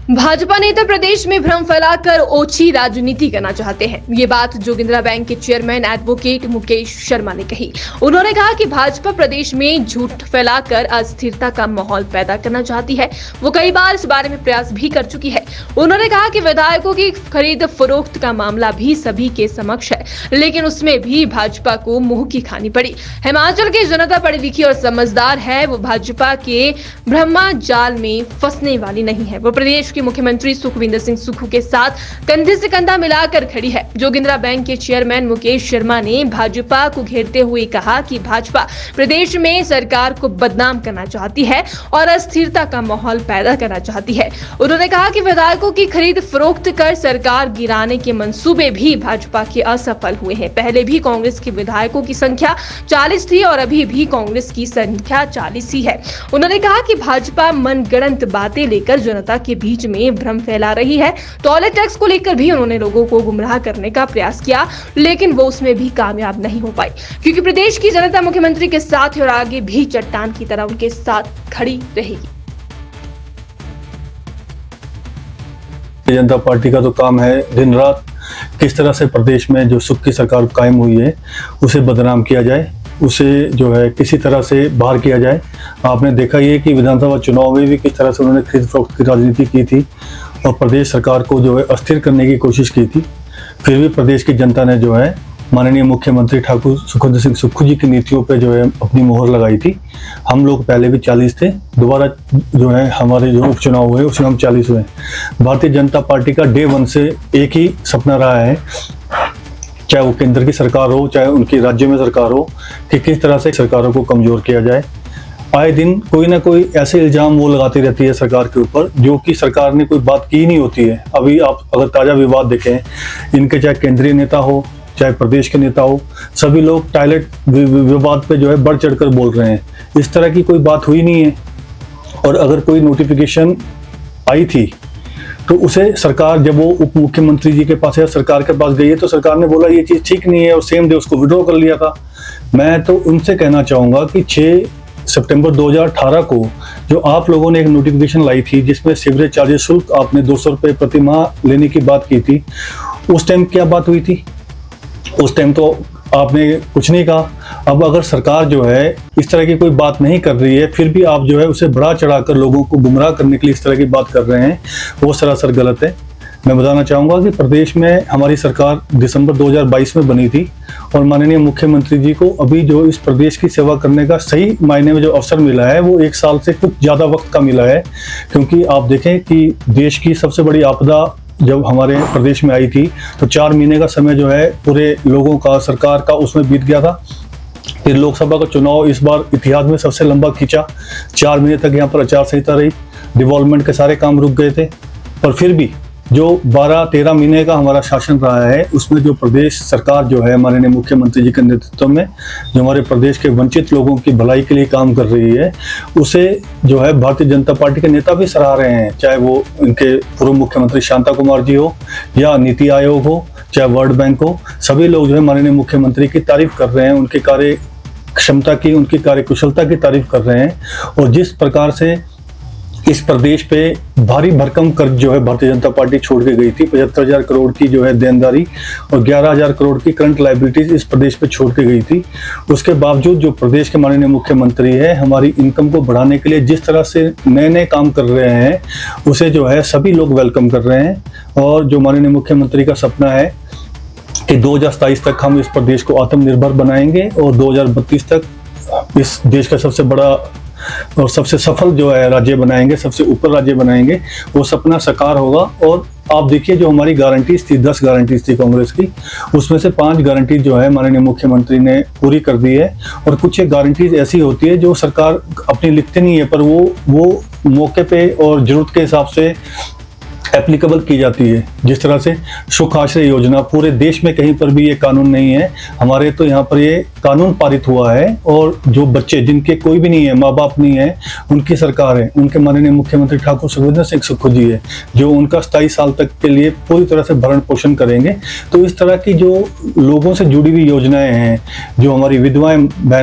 भाजपा नेता प्रदेश में भ्रम फैलाकर ओछी राजनीति करना चाहते हैं। ये बात जोगिंद्रा बैंक के चेयरमैन एडवोकेट मुकेश शर्मा ने कही। उन्होंने कहा कि भाजपा प्रदेश में झूठ फैलाकर अस्थिरता का माहौल पैदा करना चाहती है। वो कई बार इस बारे में प्रयास भी कर चुकी है। उन्होंने कहा कि विधायकों की खरीद फरोख्त का मामला भी सभी के समक्ष है, लेकिन उसमें भी भाजपा को मुंह की खानी पड़ी। हिमाचल की जनता पढ़ी लिखी और समझदार है। वो भाजपा के भ्रमा जाल में फंसने वाली नहीं है। वो प्रदेश के मुख्यमंत्री सुखविंदर सिंह सुक्खू के साथ कंधे से कंधा मिलाकर खड़ी है। जोगिंद्रा बैंक के चेयरमैन मुकेश शर्मा ने भाजपा को घेरते हुए कहा कि भाजपा प्रदेश में सरकार को बदनाम करना चाहती है और अस्थिरता का माहौल पैदा करना चाहती है। उन्होंने कहा कि विधायकों की खरीद फरोख्त कर सरकार गिराने के मंसूबे भी भाजपा के असफल हुए हैं। पहले भी कांग्रेस के विधायकों की संख्या 40 थी और अभी भी कांग्रेस की संख्या 40 ही है। उन्होंने कहा कि भाजपा मनगढ़ंत बातें लेकर जनता के बीच में भ्रम फैला रही है। टॉयलेट टैक्स को लेकर भी उन्होंने लोगों को गुमराह करने का प्रयास किया, लेकिन वो उसमें भी कामयाब नहीं हो पाई, क्योंकि प्रदेश की जनता मुख्यमंत्री के साथ है और आगे भी चट्टान की तरह उनके साथ खड़ी रहेगी। जनता पार्टी का तो काम है दिन रात किस तरह से प्रदेश में जो सुख की सरकार कायम हुई है उसे बदनाम किया जाए, उसे जो है किसी तरह से बाहर किया जाए। आपने देखा ये कि विधानसभा चुनाव में भी किस तरह से उन्होंने खरीद फरोख्त की राजनीति की थी और प्रदेश सरकार को जो है अस्थिर करने की कोशिश की थी। फिर भी प्रदेश की जनता ने जो है माननीय मुख्यमंत्री ठाकुर सुखविंदर सिंह सुक्खू जी की नीतियों पे जो है अपनी मोहर लगाई थी। हम लोग पहले भी 40 थे, दोबारा जो है हमारे जो उपचुनाव हुए उसमें हम 40 हुए। भारतीय जनता पार्टी का डे 1 से एक ही सपना रहा है, चाहे वो केंद्र की सरकार हो चाहे उनकी राज्य में सरकार हो, कि किस तरह से सरकारों को कमजोर किया जाए। आए दिन कोई ना कोई ऐसे इल्जाम वो लगाती रहती है सरकार के ऊपर जो कि सरकार ने कोई बात की नहीं होती है। अभी आप अगर ताज़ा विवाद देखें, इनके चाहे केंद्रीय नेता हो चाहे प्रदेश के नेता हो, सभी लोग टॉयलेट विवाद पे जो है बढ़ चढ़कर बोल रहे हैं। इस तरह की कोई बात हुई नहीं है। और अगर कोई नोटिफिकेशन आई थी तो उसे सरकार, जब वो उप मुख्यमंत्री जी के पास या सरकार के पास गई है तो सरकार ने बोला ये चीज़ ठीक नहीं है और सेम डे उसको विड्रॉ कर लिया था। मैं तो उनसे कहना चाहूँगा कि 6 सितंबर 2018 को जो आप लोगों ने एक नोटिफिकेशन लाई थी जिसमें सीवरेज चार्जेस शुल्क आपने 200 रुपये प्रति माह लेने की बात की थी, उस टाइम क्या बात हुई थी? उस टाइम तो आपने कुछ नहीं कहा। अब अगर सरकार जो है इस तरह की कोई बात नहीं कर रही है, फिर भी आप जो है उसे बढ़ा चढ़ाकर लोगों को गुमराह करने के लिए इस तरह की बात कर रहे हैं, वो सरासर गलत है। मैं बताना चाहूँगा कि प्रदेश में हमारी सरकार दिसंबर 2022 में बनी थी और माननीय मुख्यमंत्री जी को अभी जो इस प्रदेश की सेवा करने का सही मायने में जो अवसर मिला है वो 1 साल से कुछ ज़्यादा वक्त का मिला है। क्योंकि आप देखें कि देश की सबसे बड़ी आपदा जब हमारे प्रदेश में आई थी तो 4 महीने का समय जो है पूरे लोगों का, सरकार का उसमें बीत गया था। फिर लोकसभा का चुनाव इस बार इतिहास में सबसे लंबा खींचा। 4 महीने तक यहाँ पर आचार संहिता रही, डिवॉल्वमेंट के सारे काम रुक गए थे। पर फिर भी जो 12-13 महीने का हमारा शासन रहा है उसमें जो प्रदेश सरकार जो है माननीय मुख्यमंत्री जी के नेतृत्व में जो हमारे प्रदेश के वंचित लोगों की भलाई के लिए काम कर रही है, उसे जो है भारतीय जनता पार्टी के नेता भी सराह रहे हैं। चाहे वो इनके पूर्व मुख्यमंत्री शांता कुमार जी हो या नीति आयोग हो चाहे वर्ल्ड बैंक हो, सभी लोग जो है माननीय मुख्यमंत्री की तारीफ कर रहे हैं, उनके कार्य क्षमता की, उनकी कार्यकुशलता की तारीफ कर रहे हैं। और जिस प्रकार से इस प्रदेश पे भारी भरकम कर्ज जो है भारतीय जनता पार्टी छोड़ के गई थी, 75,000 करोड़ की जो है देनदारी और 11,000 करोड़ की करंट लायबिलिटीज इस प्रदेश पे छोड़ के गई थी, उसके बावजूद जो प्रदेश के माननीय मुख्यमंत्री है हमारी इनकम को बढ़ाने के लिए जिस तरह से नए नए काम कर रहे हैं उसे जो है सभी लोग वेलकम कर रहे हैं। और जो माननीय मुख्यमंत्री का सपना है कि 2027 तक हम इस प्रदेश को आत्मनिर्भर बनाएंगे और 2032 तक इस देश का सबसे बड़ा और सबसे सफल जो है राज्य बनाएंगे, सबसे ऊपर राज्य बनाएंगे, वो सपना साकार होगा। और आप देखिए जो हमारी गारंटीज थी, 10 गारंटीज थी कांग्रेस की, उसमें से 5 गारंटीज जो है माननीय मुख्यमंत्री ने पूरी कर दी है। और कुछ एक गारंटीज ऐसी होती है जो सरकार अपनी लिखती नहीं है पर वो मौके पे और जरूरत के हिसाब से एप्लीकेबल की जाती है। जिस तरह से सुख आश्रय योजना, पूरे देश में कहीं पर भी ये कानून नहीं है, हमारे तो यहाँ पर ये कानून पारित हुआ है। और जो बच्चे जिनके कोई भी नहीं है, माँ बाप नहीं है, उनकी सरकार है, उनके माननीय मुख्यमंत्री ठाकुर सुखविंदर सिंह सुक्खू जी है जो उनका 27 साल तक के लिए पूरी तरह से भरण पोषण करेंगे। तो इस तरह की जो लोगों से जुड़ी हुई योजनाएं हैं, जो हमारी विधवाएं बहन